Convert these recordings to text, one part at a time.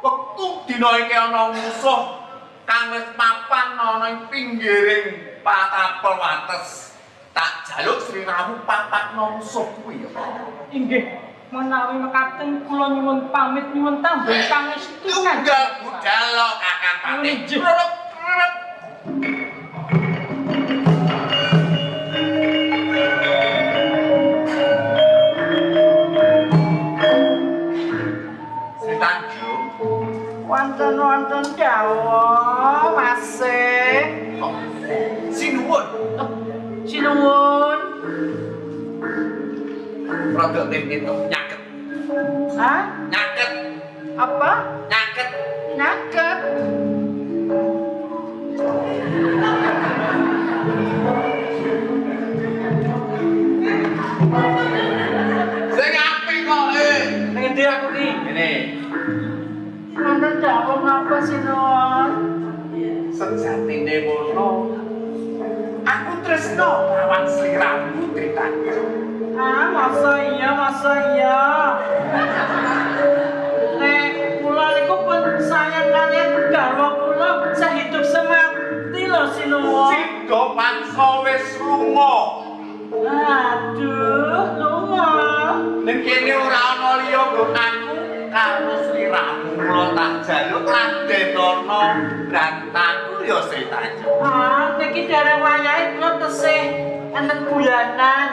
Wektu dina iki ana musuh kang wis mapan ana ing pinggiring patapel wates. Tak jaluk sliramu papakno musuh kuwi ya. Inggih, menawi mekaten kula nyuwun pamit nyuwun tambah pangestu tunggal budal Kakang Patih. Sitanju wonten dawuh masih sinuwun sinuwun rada itu nyaket. hah Nyaket apa nyaket nyaket sing apik kok ngendi aku ki ngene wonten dawuh napa sinuwun sejatine mono aku tresno lawan sliramu Tritanju. masa iya nek kula niku pun sayang kalian garwa kula sehidup semati lho sinuwun Sido pansa wis lunga. aduh lunga Ning kene ora ana liya nggo aku karo sliramu. Mula tak jaluk Radenana Brantaku ya Tritanju. niki dereng wayahe kula tesih enten bulanan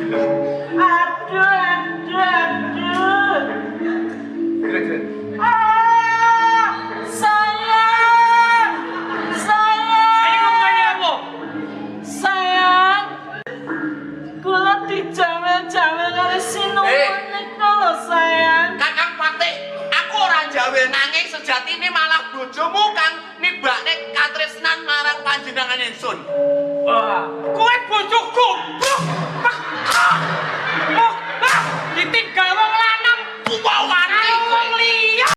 aduh Gret-gret. sayang Ini ngomongnya apa? sayang kula dijamel-jamel karo sinuwun niku lho sayang Kakang Patih, aku ora jawe nanging sejatine malah bojomu kang nibakne katresnan marang panjenengan ingsun.